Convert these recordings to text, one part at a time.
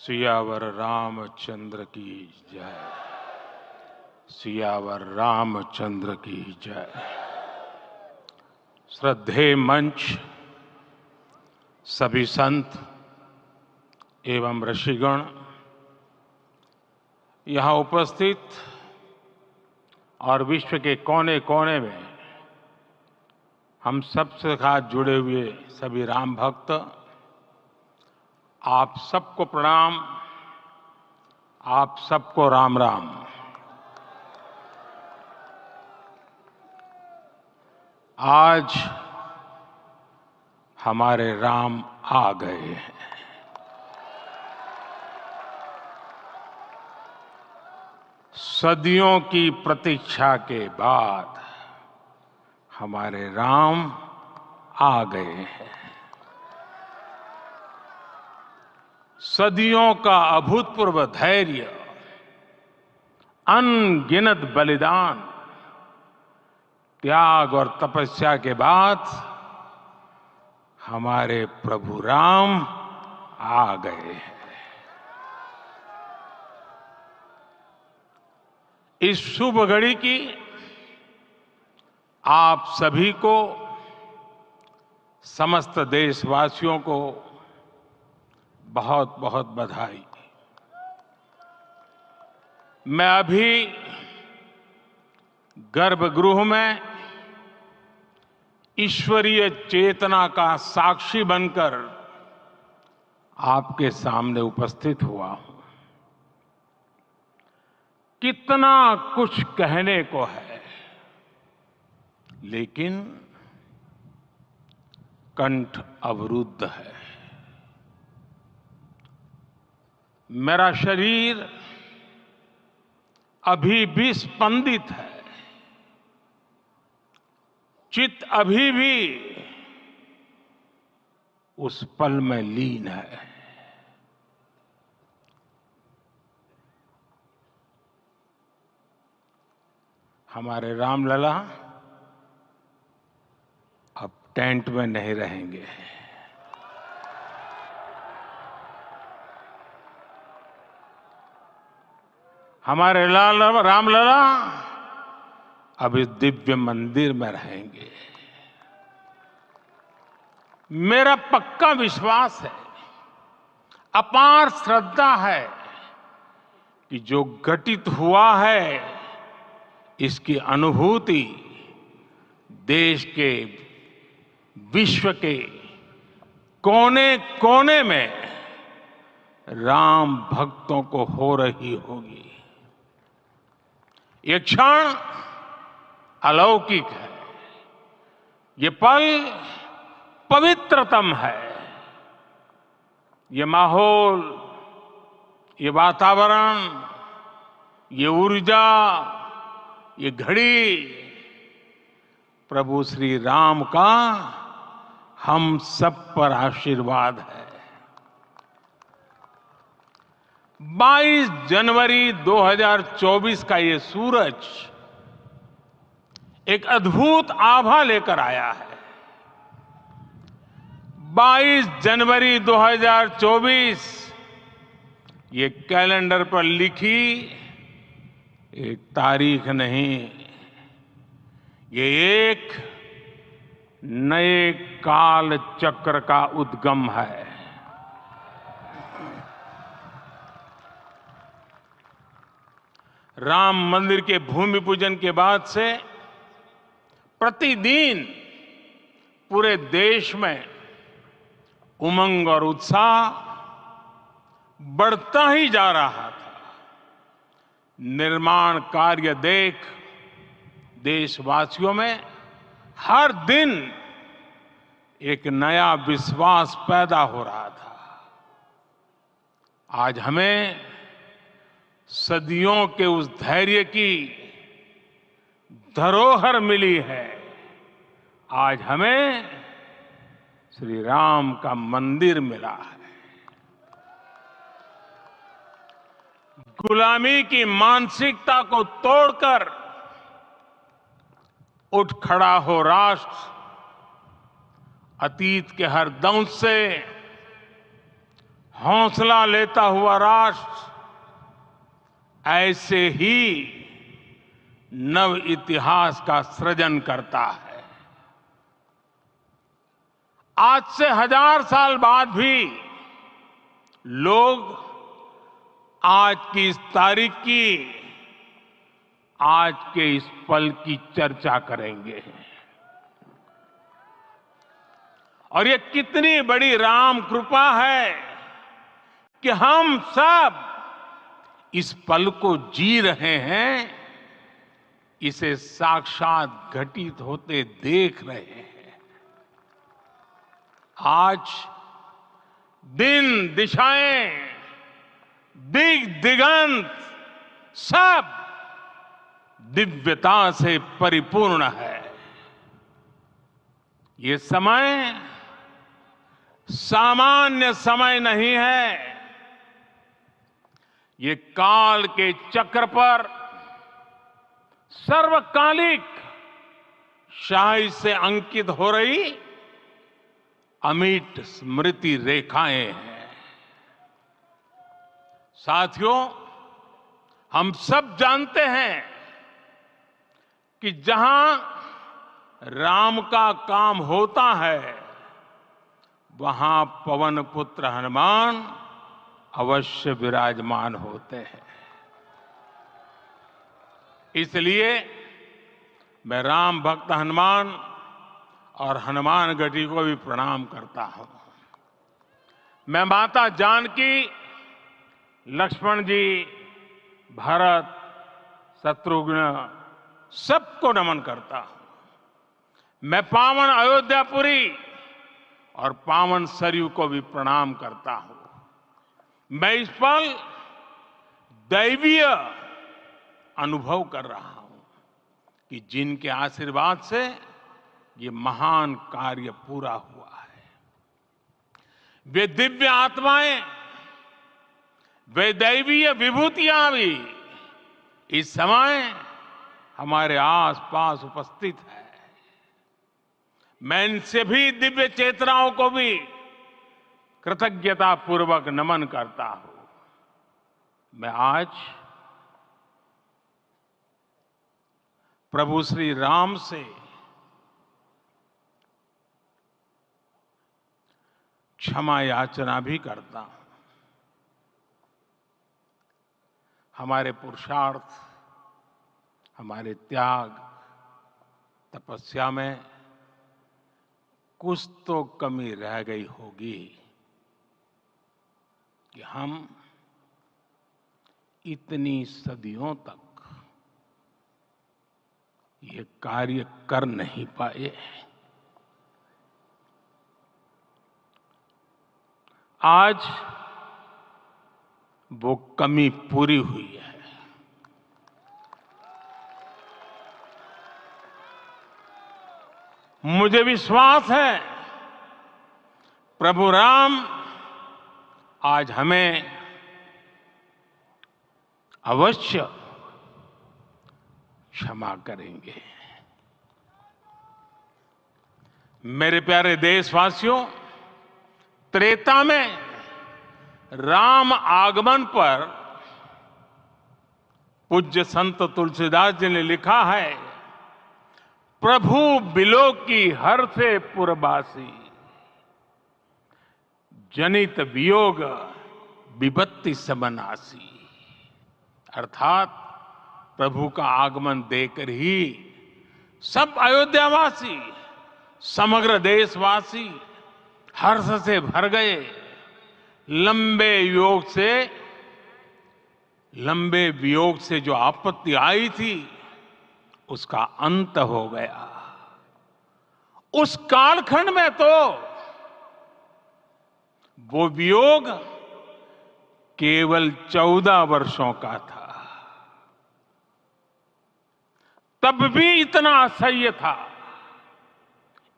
सियावर रामचंद्र की जय। सियावर रामचंद्र की जय। श्रद्धेय मंच, सभी संत एवं ऋषिगण, यहाँ उपस्थित और विश्व के कोने कोने में हम सबसे साथ जुड़े हुए सभी राम भक्त, आप सबको प्रणाम, आप सबको राम राम। आज हमारे राम आ गए हैं। सदियों की प्रतीक्षा के बाद हमारे राम आ गए हैं। सदियों का अभूतपूर्व धैर्य, अनगिनत बलिदान, त्याग और तपस्या के बाद हमारे प्रभु राम आ गए हैं। इस शुभ घड़ी की आप सभी को, समस्त देशवासियों को बहुत बहुत बधाई। मैं अभी गर्भगृह में ईश्वरीय चेतना का साक्षी बनकर आपके सामने उपस्थित हुआ हूं। कितना कुछ कहने को है, लेकिन कंठ अवरुद्ध है। मेरा शरीर अभी भी स्पंदित है, चित्त अभी भी उस पल में लीन है। हमारे रामलला अब टेंट में नहीं रहेंगे। हमारे रामलला अब इस दिव्य मंदिर में रहेंगे। मेरा पक्का विश्वास है, अपार श्रद्धा है कि जो घटित हुआ है, इसकी अनुभूति देश के, विश्व के कोने कोने में राम भक्तों को हो रही होगी। ये क्षण अलौकिक है, ये पल पवित्रतम है। ये माहौल, ये वातावरण, ये ऊर्जा, ये घड़ी प्रभु श्री राम का हम सब पर आशीर्वाद है। 22 जनवरी 2024 का ये सूरज एक अद्भुत आभा लेकर आया है। 22 जनवरी 2024 ये कैलेंडर पर लिखी एक तारीख नहीं, ये एक नए काल चक्र का उद्गम है। राम मंदिर के भूमि पूजन के बाद से प्रतिदिन पूरे देश में उमंग और उत्साह बढ़ता ही जा रहा था। निर्माण कार्य देख देशवासियों में हर दिन एक नया विश्वास पैदा हो रहा था। आज हमें सदियों के उस धैर्य की धरोहर मिली है। आज हमें श्री राम का मंदिर मिला है। गुलामी की मानसिकता को तोड़कर उठ खड़ा हो राष्ट्र। अतीत के हर दंश से हौसला लेता हुआ राष्ट्र ऐसे ही नव इतिहास का सृजन करता है। आज से 1000 साल बाद भी लोग आज की इस तारीख की, आज के इस पल की चर्चा करेंगे। और ये कितनी बड़ी राम कृपा है कि हम सब इस पल को जी रहे हैं, इसे साक्षात घटित होते देख रहे हैं। आज दिन दिशाएं, दिग दिगंत सब दिव्यता से परिपूर्ण है। ये समय सामान्य समय नहीं है। ये काल के चक्र पर सर्वकालिक शाही से अंकित हो रही अमिट स्मृति रेखाएं हैं। साथियों, हम सब जानते हैं कि जहां राम का काम होता है, वहां पवन पुत्र हनुमान अवश्य विराजमान होते हैं। इसलिए मैं राम भक्त हनुमान और हनुमान गढ़ी को भी प्रणाम करता हूं। मैं माता जानकी, लक्ष्मण जी, भरत, शत्रुघ्न सबको नमन करता हूं। मैं पावन अयोध्यापुरी और पावन सरयू को भी प्रणाम करता हूं। मैं इस पल दैवीय अनुभव कर रहा हूं कि जिनके आशीर्वाद से ये महान कार्य पूरा हुआ है। वे दिव्य आत्माएं, वे दैवीय विभूतियां भी इस समय हमारे आसपास उपस्थित है। मैं इन सभी दिव्य चेतनाओं को भी कृतज्ञता पूर्वक नमन करता हूं। मैं आज प्रभु श्री राम से क्षमा याचना भी करता हूं। हमारे पुरुषार्थ, हमारे त्याग, तपस्या में कुछ तो कमी रह गई होगी कि हम इतनी सदियों तक ये कार्य कर नहीं पाए। आज वो कमी पूरी हुई है। मुझे विश्वास है प्रभु राम आज हमें अवश्य क्षमा करेंगे। मेरे प्यारे देशवासियों, त्रेता में राम आगमन पर पूज्य संत तुलसीदास जी ने लिखा है, प्रभु बिलोकी हर से पुरबासी, जनित वियोग विपत्ति समनासी। अर्थात प्रभु का आगमन देकर ही सब अयोध्यावासी, समग्र देशवासी हर्ष से भर गए। लंबे वियोग से जो आपत्ति आई थी, उसका अंत हो गया। उस कालखंड में तो वो वियोग केवल 14 वर्षों का था। तब भी इतना असह्य था।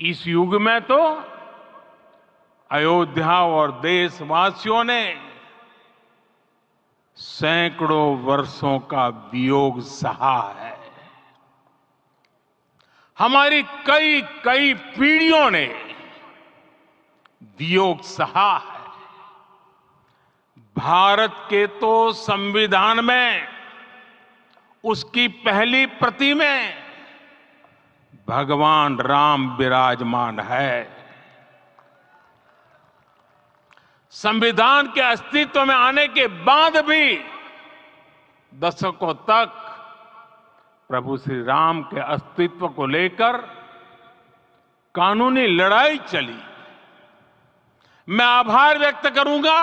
इस युग में तो अयोध्या और देशवासियों ने सैकड़ों वर्षों का वियोग सहा है। हमारी कई कई पीढ़ियों ने वियोग सहा है। भारत के तो संविधान में उसकी पहली प्रति में भगवान राम विराजमान है। संविधान के अस्तित्व में आने के बाद भी दशकों तक प्रभु श्री राम के अस्तित्व को लेकर कानूनी लड़ाई चली। मैं आभार व्यक्त करूंगा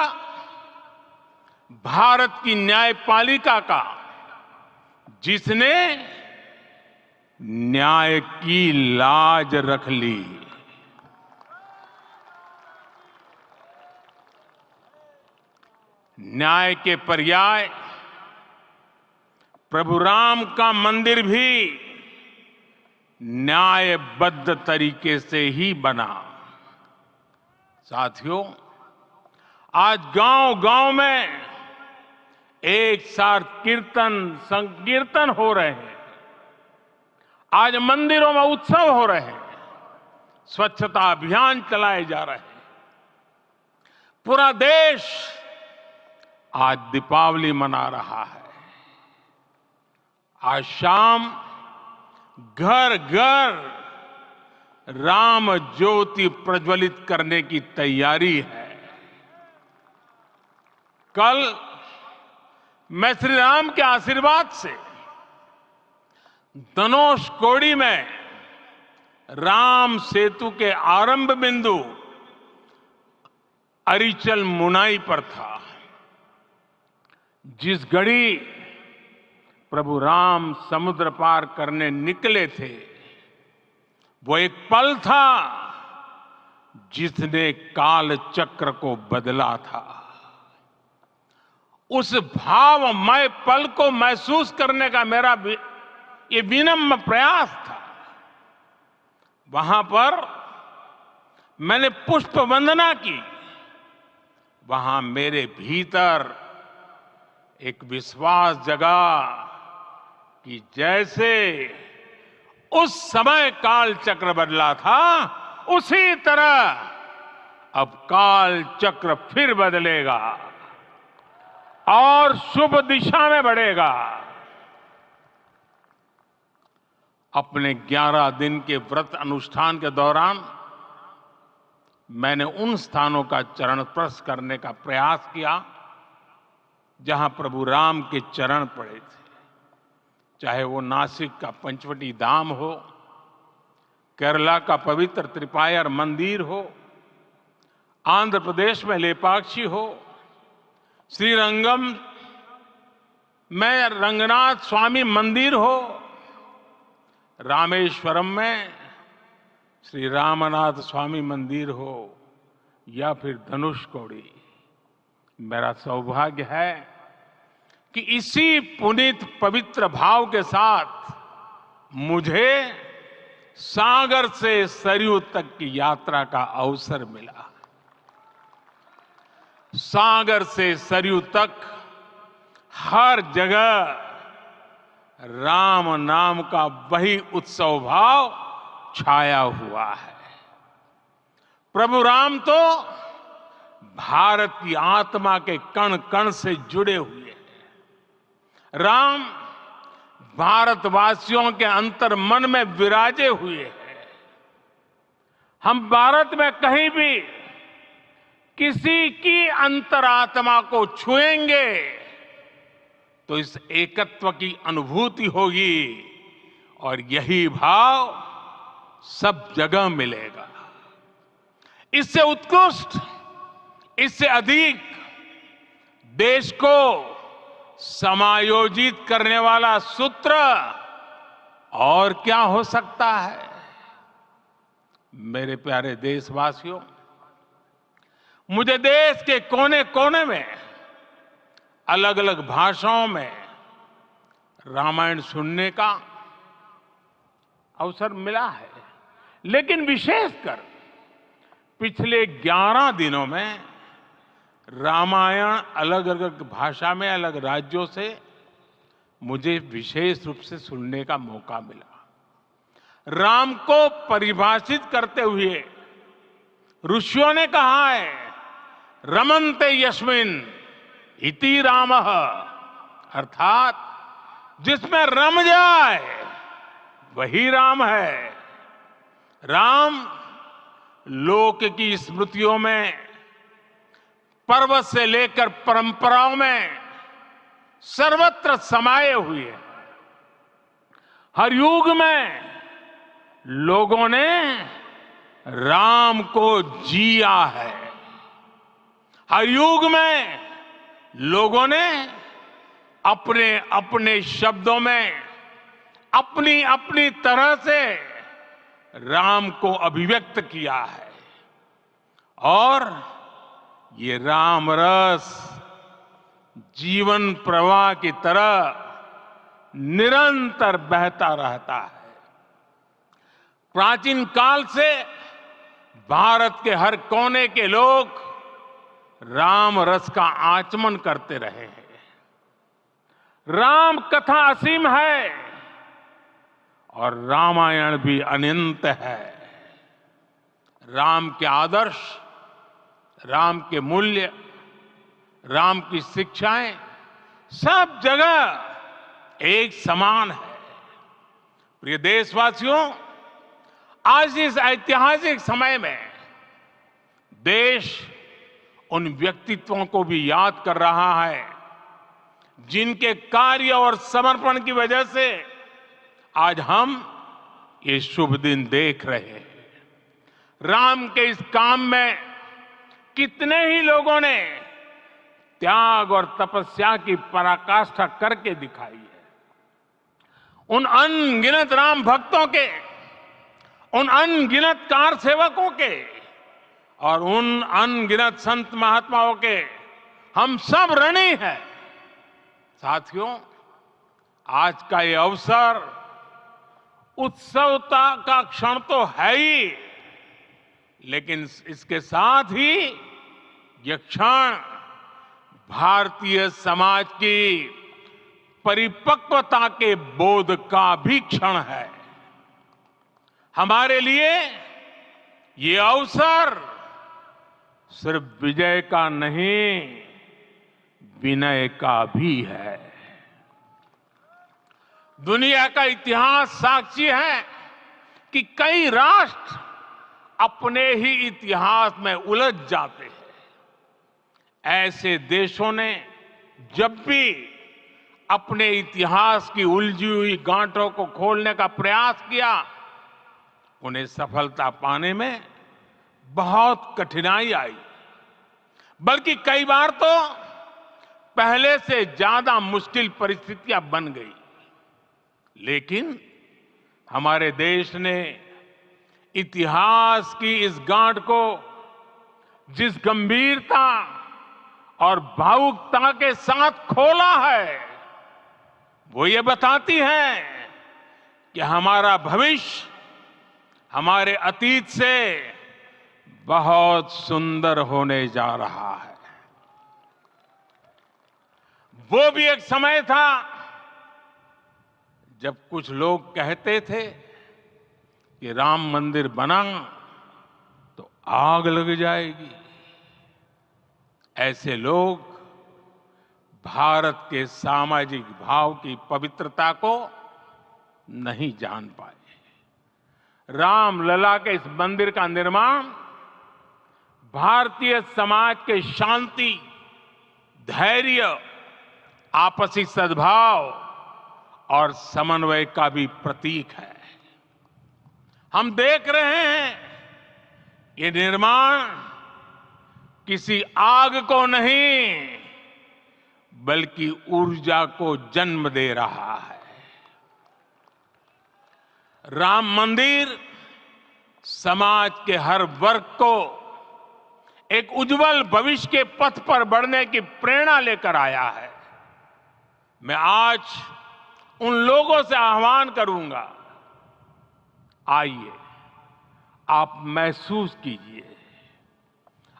भारत की न्यायपालिका का, जिसने न्याय की लाज रख ली। न्याय के पर्याय प्रभु राम का मंदिर भी न्यायबद्ध तरीके से ही बना। साथियों, आज गांव-गांव में एक साथ कीर्तन संकीर्तन हो रहे हैं। आज मंदिरों में उत्सव हो रहे हैं, स्वच्छता अभियान चलाए जा रहे हैं। पूरा देश आज दीपावली मना रहा है। आज शाम घर घर राम ज्योति प्रज्वलित करने की तैयारी है। कल मैं श्री राम के आशीर्वाद से धनुषकोडी में राम सेतु के आरंभ बिंदु अरिचल मुनाई पर था। जिस घड़ी प्रभु राम समुद्र पार करने निकले थे, वो एक पल था जिसने काल चक्र को बदला था। उस भावमय पल को महसूस करने का मेरा ये विनम्र प्रयास था। वहां पर मैंने पुष्प वंदना की। वहां मेरे भीतर एक विश्वास जगा कि जैसे उस समय काल चक्र बदला था, उसी तरह अब काल चक्र फिर बदलेगा और शुभ दिशा में बढ़ेगा। अपने 11 दिन के व्रत अनुष्ठान के दौरान मैंने उन स्थानों का चरण स्पर्श करने का प्रयास किया जहां प्रभु राम के चरण पड़े थे। चाहे वो नासिक का पंचवटी धाम हो, केरला का पवित्र त्रिपायर मंदिर हो, आंध्र प्रदेश में लेपाक्षी हो, श्रीरंगम में रंगनाथ स्वामी मंदिर हो, रामेश्वरम में श्री रामनाथ स्वामी मंदिर हो, या फिर धनुषकोडी। मेरा सौभाग्य है कि इसी पुनीत पवित्र भाव के साथ मुझे सागर से सरयू तक की यात्रा का अवसर मिला। सागर से सरयू तक हर जगह राम नाम का वही उत्सव भाव छाया हुआ है। प्रभु राम तो भारत की आत्मा के कण कण से जुड़े हुए हैं। राम भारतवासियों के अंतर मन में विराजे हुए हैं। हम भारत में कहीं भी किसी की अंतरात्मा को छुएंगे तो इस एकत्व की अनुभूति होगी, और यही भाव सब जगह मिलेगा। इससे उत्कृष्ट, इससे अधिक देश को समायोजित करने वाला सूत्र और क्या हो सकता है। मेरे प्यारे देशवासियों, मुझे देश के कोने कोने में अलग अलग भाषाओं में रामायण सुनने का अवसर मिला है, लेकिन विशेषकर पिछले 11 दिनों में रामायण अलग अलग भाषा में अलग राज्यों से मुझे विशेष रूप से सुनने का मौका मिला। राम को परिभाषित करते हुए ऋषियों ने कहा है, रमन्ते यस्मिन् इति रामः, अर्थात जिसमें रम जाए वही राम है। राम लोक की स्मृतियों में, पर्वत से लेकर परंपराओं में सर्वत्र समाये हुए हैं। हर युग में लोगों ने राम को जिया है। हर युग में लोगों ने अपने अपने शब्दों में अपनी अपनी तरह से राम को अभिव्यक्त किया है। और ये राम रस जीवन प्रवाह की तरह निरंतर बहता रहता है। प्राचीन काल से भारत के हर कोने के लोग राम रस का आचमन करते रहे हैं। राम कथा असीम है और रामायण भी अनंत है। राम के आदर्श, राम के मूल्य, राम की शिक्षाएं सब जगह एक समान है। प्रिय देशवासियों, आज इस ऐतिहासिक समय में देश उन व्यक्तित्वों को भी याद कर रहा है जिनके कार्य और समर्पण की वजह से आज हम ये शुभ दिन देख रहे हैं। राम के इस काम में कितने ही लोगों ने त्याग और तपस्या की पराकाष्ठा करके दिखाई है। उन अनगिनत राम भक्तों के, उन अनगिनत कार सेवकों के और उन अनगिनत संत महात्माओं के हम सब ऋणी हैं। साथियों, आज का ये अवसर उत्सवता का क्षण तो है ही, लेकिन इसके साथ ही यह क्षण भारतीय समाज की परिपक्वता के बोध का भी क्षण है। हमारे लिए ये अवसर सिर्फ विजय का नहीं, विनय का भी है। दुनिया का इतिहास साक्षी है कि कई राष्ट्र अपने ही इतिहास में उलझ जाते हैं। ऐसे देशों ने जब भी अपने इतिहास की उलझी हुई गांठों को खोलने का प्रयास किया, उन्हें सफलता पाने में बहुत कठिनाई आई, बल्कि कई बार तो पहले से ज्यादा मुश्किल परिस्थितियां बन गई। लेकिन हमारे देश ने इतिहास की इस गांठ को जिस गंभीरता और भावुकता के साथ खोला है, वो ये बताती है कि हमारा भविष्य हमारे अतीत से बहुत सुंदर होने जा रहा है। वो भी एक समय था जब कुछ लोग कहते थे कि राम मंदिर बना तो आग लग जाएगी। ऐसे लोग भारत के सामाजिक भाव की पवित्रता को नहीं जान पाए। रामलला के इस मंदिर का निर्माण भारतीय समाज के शांति, धैर्य, आपसी सद्भाव और समन्वय का भी प्रतीक है। हम देख रहे हैं ये निर्माण किसी आग को नहीं, बल्कि ऊर्जा को जन्म दे रहा है। राम मंदिर समाज के हर वर्ग को एक उज्जवल भविष्य के पथ पर बढ़ने की प्रेरणा लेकर आया है। मैं आज उन लोगों से आह्वान करूंगा, आइए आप महसूस कीजिए,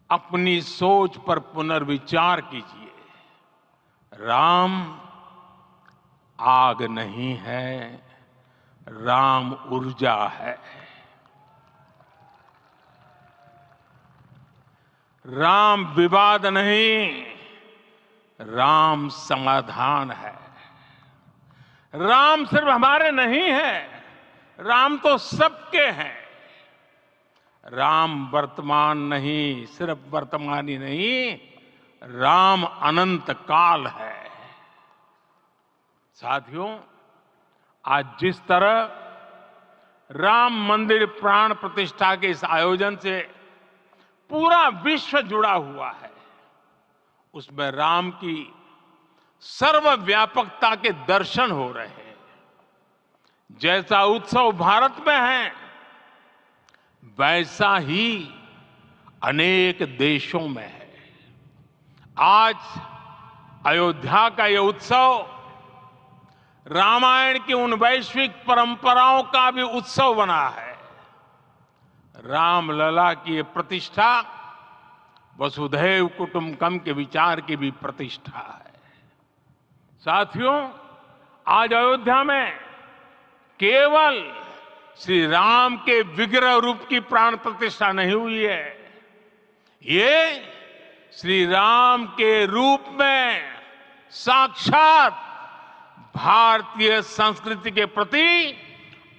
अपनी सोच पर पुनर्विचार कीजिए। राम आग नहीं है, राम ऊर्जा है। राम विवाद नहीं, राम समाधान है। राम सिर्फ हमारे नहीं है, राम तो सबके हैं। राम वर्तमान नहीं, सिर्फ वर्तमान ही नहीं, राम अनंत काल है। साथियों, आज जिस तरह राम मंदिर प्राण प्रतिष्ठा के इस आयोजन से पूरा विश्व जुड़ा हुआ है, उसमें राम की सर्वव्यापकता के दर्शन हो रहे हैं। जैसा उत्सव भारत में है, वैसा ही अनेक देशों में है। आज अयोध्या का यह उत्सव रामायण की उन वैश्विक परंपराओं का भी उत्सव बना है। रामलला की ये प्रतिष्ठा वसुधैव कुटुंबकम के विचार की भी प्रतिष्ठा है। साथियों, आज अयोध्या में केवल श्री राम के विग्रह रूप की प्राण प्रतिष्ठा नहीं हुई है, ये श्री राम के रूप में साक्षात भारतीय संस्कृति के प्रति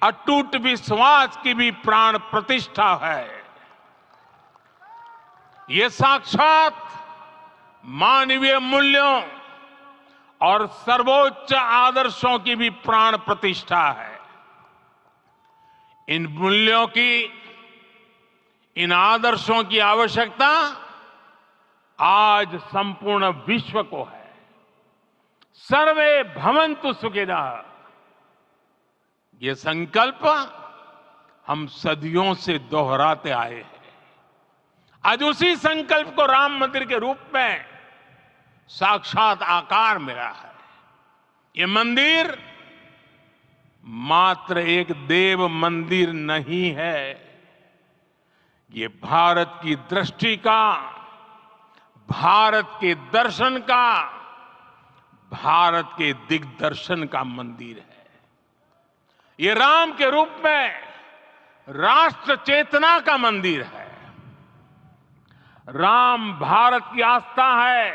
अटूट विश्वास की भी प्राण प्रतिष्ठा है। ये साक्षात मानवीय मूल्यों और सर्वोच्च आदर्शों की भी प्राण प्रतिष्ठा है। इन मूल्यों की, इन आदर्शों की आवश्यकता आज संपूर्ण विश्व को है। सर्वे भवन्तु सुखिनः, ये संकल्प हम सदियों से दोहराते आए हैं। आज उसी संकल्प को राम मंदिर के रूप में साक्षात आकार मिला है। ये मंदिर मात्र एक देव मंदिर नहीं है, ये भारत की दृष्टि का, भारत के दर्शन का, भारत के दिग्दर्शन का मंदिर है। ये राम के रूप में राष्ट्र चेतना का मंदिर है। राम भारत की आस्था है,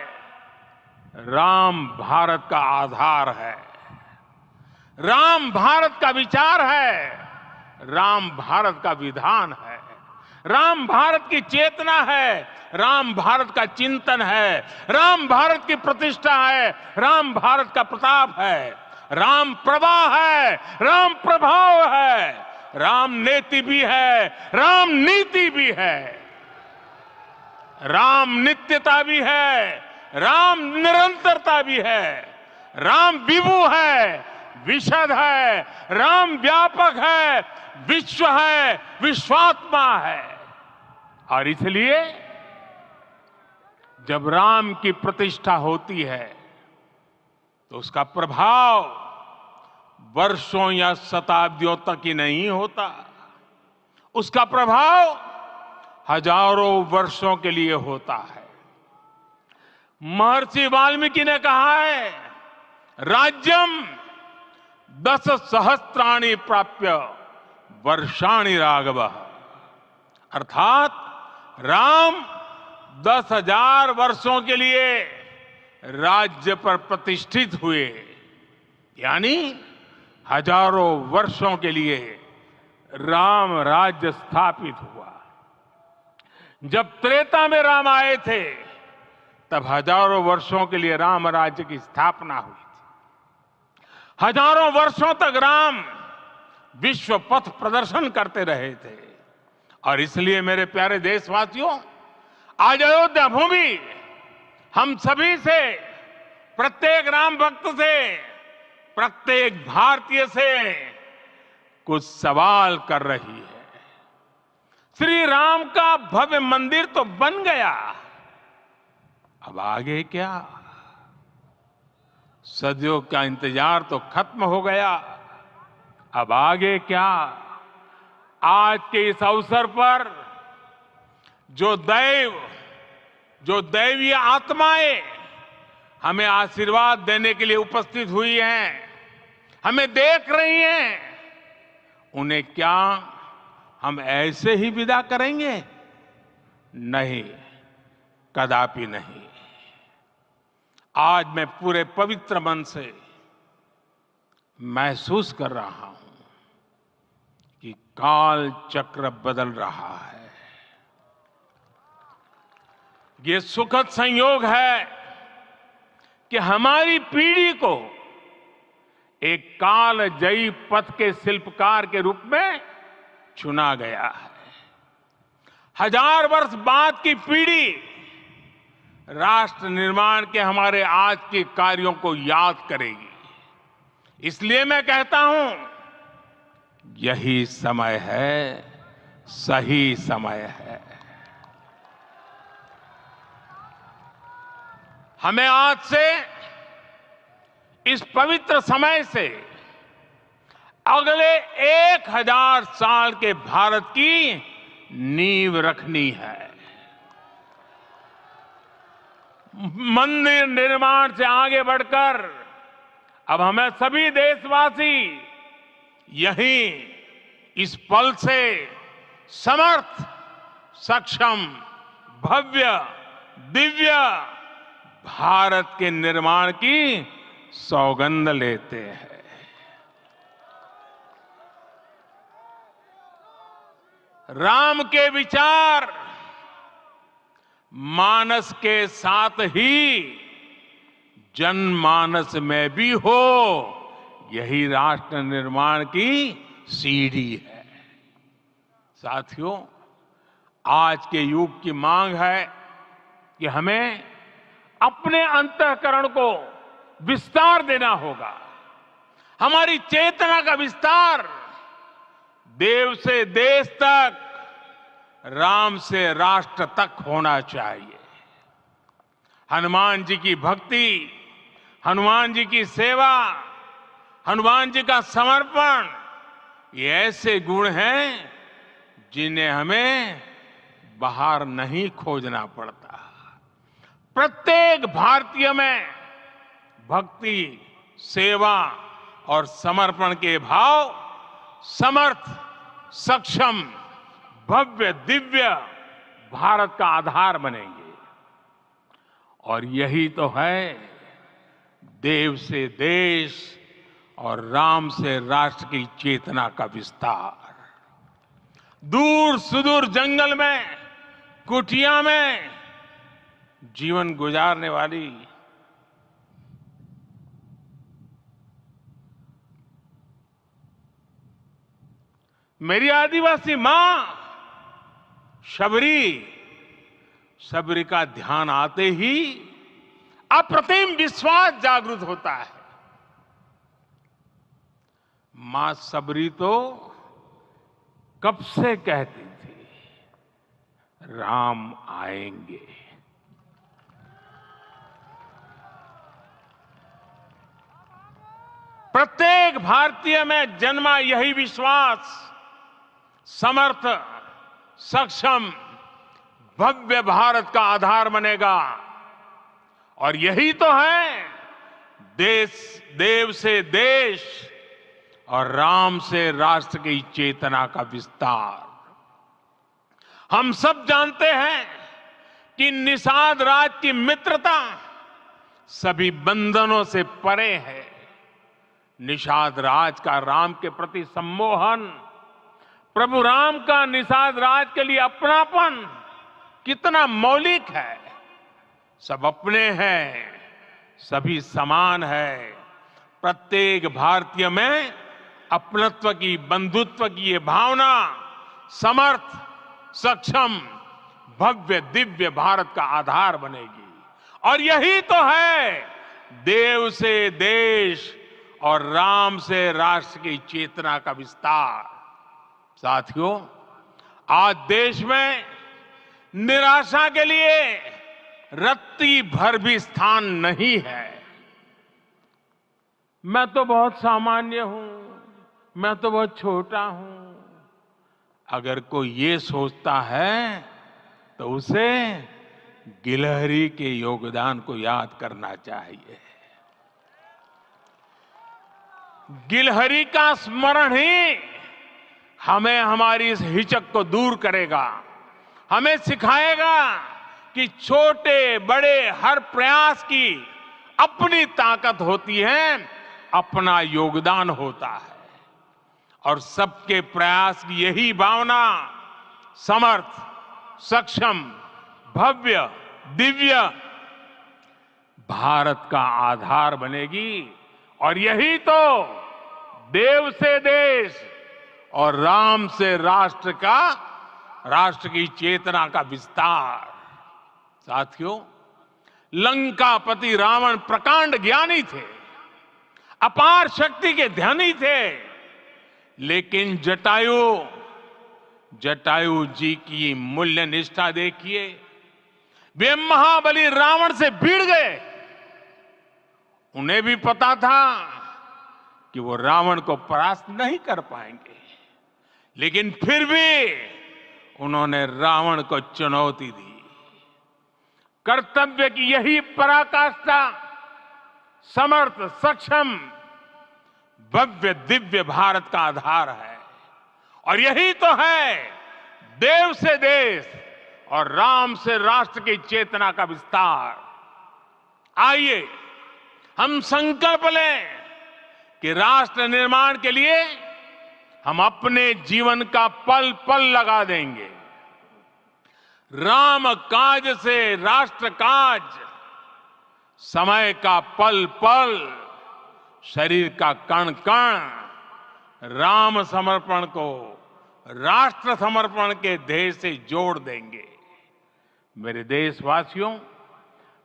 राम भारत का आधार है, राम भारत का विचार है, राम भारत का विधान है, राम भारत की चेतना है, राम भारत का चिंतन है, राम भारत की प्रतिष्ठा है, राम भारत का प्रताप है, राम प्रवाह है, राम प्रभाव है, राम नेति भी है, राम नीति भी है, राम नित्यता भी है, राम निरंतरता भी है, राम विभु है, विशद है, राम व्यापक है, विश्व है, विश्वात्मा है। और इसलिए जब राम की प्रतिष्ठा होती है तो उसका प्रभाव वर्षों या शताब्दियों तक ही नहीं होता, उसका प्रभाव हजारों वर्षों के लिए होता है। महर्षि वाल्मीकि ने कहा है, राज्यम 10 सहस्त्राणि प्राप्य वर्षाणि राघव, अर्थात राम 10,000 वर्षों के लिए राज्य पर प्रतिष्ठित हुए, यानी हजारों वर्षों के लिए राम राज्य स्थापित हुआ। जब त्रेता में राम आए थे तब हजारों वर्षों के लिए राम राज्य की स्थापना हुई थी। हजारों वर्षों तक राम विश्व पथ प्रदर्शन करते रहे थे। और इसलिए मेरे प्यारे देशवासियों, आज अयोध्या भूमि हम सभी से, प्रत्येक राम भक्त से, प्रत्येक भारतीय से कुछ सवाल कर रही है। श्री राम का भव्य मंदिर तो बन गया, अब आगे क्या? सदियों का इंतजार तो खत्म हो गया, अब आगे क्या? आज के इस अवसर पर जो दैवीय आत्माएं हमें आशीर्वाद देने के लिए उपस्थित हुई हैं, हमें देख रही हैं, उन्हें क्या हम ऐसे ही विदा करेंगे? नहीं, कदापि नहीं। आज मैं पूरे पवित्र मन से महसूस कर रहा हूं कि काल चक्र बदल रहा है। ये सुखद संयोग है कि हमारी पीढ़ी को एक कालजयी पथ के शिल्पकार के रूप में चुना गया है। 1000 वर्ष बाद की पीढ़ी राष्ट्र निर्माण के हमारे आज के कार्यों को याद करेगी। इसलिए मैं कहता हूं, यही समय है, सही समय है। हमें आज से, इस पवित्र समय से अगले 1000 साल के भारत की नींव रखनी है। मंदिर निर्माण से आगे बढ़कर अब हमें सभी देशवासी यहीं इस पल से समर्थ, सक्षम, भव्य, दिव्य भारत के निर्माण की सौगंध लेते हैं। राम के विचार मानस के साथ ही जनमानस में भी हो, यही राष्ट्र निर्माण की सीढ़ी है। साथियों, आज के युग की मांग है कि हमें अपने अंतःकरण को विस्तार देना होगा। हमारी चेतना का विस्तार देव से देश तक, राम से राष्ट्र तक होना चाहिए। हनुमान जी की भक्ति, हनुमान जी की सेवा, हनुमान जी का समर्पण, ये ऐसे गुण हैं जिन्हें हमें बाहर नहीं खोजना पड़ता। प्रत्येक भारतीय में भक्ति, सेवा और समर्पण के भाव समर्थ, सक्षम, भव्य, दिव्य भारत का आधार बनेंगे। और यही तो है देव से देश और राम से राष्ट्र की चेतना का विस्तार। दूर सुदूर जंगल में, कुटिया में जीवन गुजारने वाली मेरी आदिवासी मां शबरी का ध्यान आते ही अप्रतिम विश्वास जागृत होता है। मां शबरी तो कब से कहती थी, राम आएंगे। प्रत्येक भारतीय में जन्मा यही विश्वास समर्थ, सक्षम, भव्य भारत का आधार बनेगा। और यही तो है देव से देश और राम से राष्ट्र की चेतना का विस्तार। हम सब जानते हैं कि निषाद राज की मित्रता सभी बंधनों से परे है। निषाद राज का राम के प्रति सम्मोहन, प्रभु राम का निषाद राज के लिए अपनापन कितना मौलिक है। सब अपने हैं, सभी समान है। प्रत्येक भारतीय में अपनत्व की, बंधुत्व की ये भावना समर्थ, सक्षम, भव्य, दिव्य भारत का आधार बनेगी। और यही तो है देव से देश और राम से राष्ट्र की चेतना का विस्तार। साथियों, आज देश में निराशा के लिए रत्ती भर भी स्थान नहीं है। मैं तो बहुत सामान्य हूं, मैं तो बहुत छोटा हूं। अगर कोई ये सोचता है तो उसे गिलहरी के योगदान को याद करना चाहिए। गिलहरी का स्मरण ही हमें हमारी इस हिचक को दूर करेगा, हमें सिखाएगा कि छोटे बड़े हर प्रयास की अपनी ताकत होती है, अपना योगदान होता है। और सबके प्रयास की यही भावना समर्थ, सक्षम, भव्य, दिव्य भारत का आधार बनेगी। और यही तो देव से देश और राम से राष्ट्र की चेतना का विस्तार। साथियों, लंकापति रावण प्रकांड ज्ञानी थे, अपार शक्ति के धनी थे, लेकिन जटायु जी की मूल्य निष्ठा देखिए। वे महाबली रावण से भिड़ गए। उन्हें भी पता था कि वो रावण को परास्त नहीं कर पाएंगे, लेकिन फिर भी उन्होंने रावण को चुनौती दी। कर्तव्य की यही पराकाष्ठा समर्थ, सक्षम, भव्य, दिव्य भारत का आधार है। और यही तो है देव से देश और राम से राष्ट्र की चेतना का विस्तार। आइए हम संकल्प लें कि राष्ट्र निर्माण के लिए हम अपने जीवन का पल पल लगा देंगे। राम काज से राष्ट्र काज, समय का पल पल, शरीर का कण कण राम समर्पण को राष्ट्र समर्पण के ध्येय से जोड़ देंगे। मेरे देशवासियों,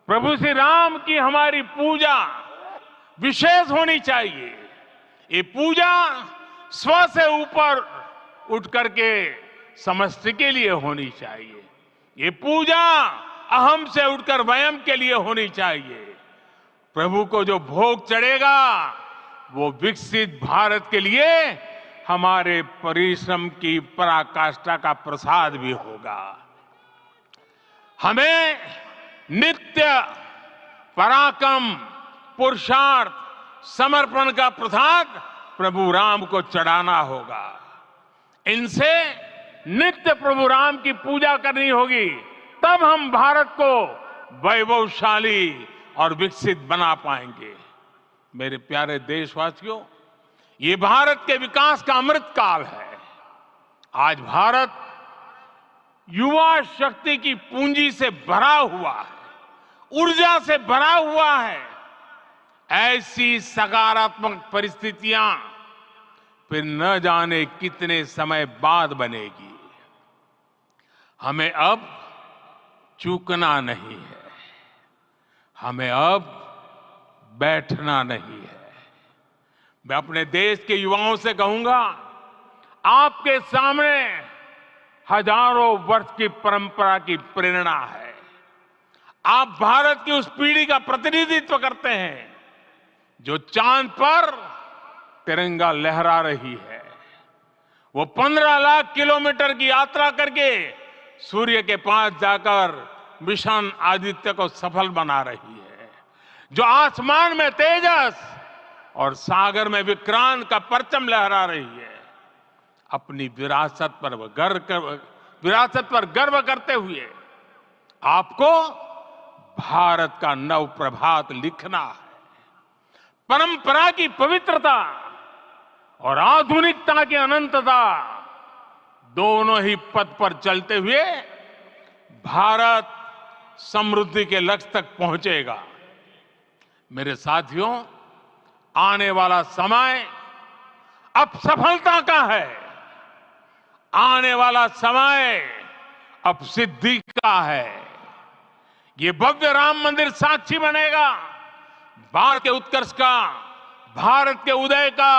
प्रभु श्री राम की हमारी पूजा विशेष होनी चाहिए। ये पूजा स्व से ऊपर उठ करके समष्टि के लिए होनी चाहिए। ये पूजा अहम से उठकर वयम के लिए होनी चाहिए। प्रभु को जो भोग चढ़ेगा वो विकसित भारत के लिए हमारे परिश्रम की पराकाष्ठा का प्रसाद भी होगा। हमें नित्य पराक्रम, पुरुषार्थ, समर्पण का प्रसाद प्रभु राम को चढ़ाना होगा। इनसे नित्य प्रभु राम की पूजा करनी होगी, तब हम भारत को वैभवशाली और विकसित बना पाएंगे। मेरे प्यारे देशवासियों, ये भारत के विकास का अमृत काल है। आज भारत युवा शक्ति की पूंजी से भरा हुआ है, ऊर्जा से भरा हुआ है। ऐसी सकारात्मक परिस्थितियां फिर न जाने कितने समय बाद बनेगी। हमें अब चूकना नहीं है, हमें अब बैठना नहीं है। मैं अपने देश के युवाओं से कहूंगा, आपके सामने हजारों वर्ष की परंपरा की प्रेरणा है। आप भारत की उस पीढ़ी का प्रतिनिधित्व करते हैं जो चांद पर तिरंगा लहरा रही है। वो 15 लाख किलोमीटर की यात्रा करके सूर्य के पास जाकर मिशन आदित्य को सफल बना रही है। जो आसमान में तेजस और सागर में विक्रांत का परचम लहरा रही है। अपनी विरासत पर गर्व करते हुए आपको भारत का नव प्रभात लिखना है। परंपरा की पवित्रता और आधुनिकता की अनंतता दोनों ही पथ पर चलते हुए भारत समृद्धि के लक्ष्य तक पहुंचेगा। मेरे साथियों, आने वाला समय अब सफलता का है। आने वाला समय अब सिद्धि का है। ये भव्य राम मंदिर साक्षी बनेगा भारत के उत्कर्ष का, भारत के उदय का।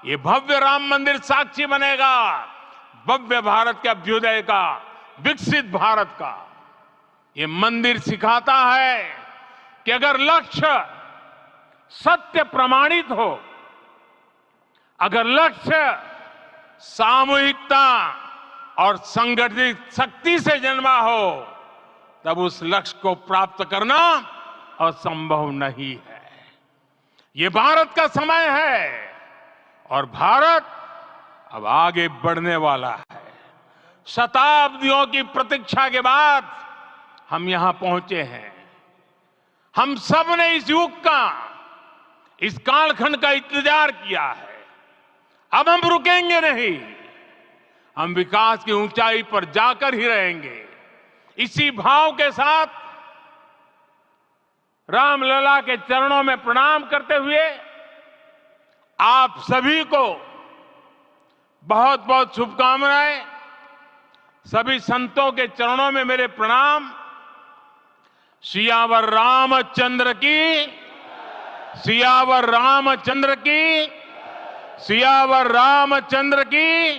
ये भव्य राम मंदिर साक्षी बनेगा भव्य भारत के अभ्युदय का, विकसित भारत का। ये मंदिर सिखाता है कि अगर लक्ष्य सत्य प्रमाणित हो, अगर लक्ष्य सामूहिकता और संगठित शक्ति से जन्मा हो, तब उस लक्ष्य को प्राप्त करना असंभव नहीं है। ये भारत का समय है और भारत अब आगे बढ़ने वाला है। शताब्दियों की प्रतीक्षा के बाद हम यहां पहुंचे हैं। हम सब ने इस युग का, इस कालखंड का इंतजार किया है। अब हम रुकेंगे नहीं, हम विकास की ऊंचाई पर जाकर ही रहेंगे। इसी भाव के साथ रामलला के चरणों में प्रणाम करते हुए आप सभी को बहुत बहुत शुभकामनाएं। सभी संतों के चरणों में मेरे प्रणाम। सियावर रामचंद्र की, सियावर रामचंद्र की, सियावर रामचंद्र की।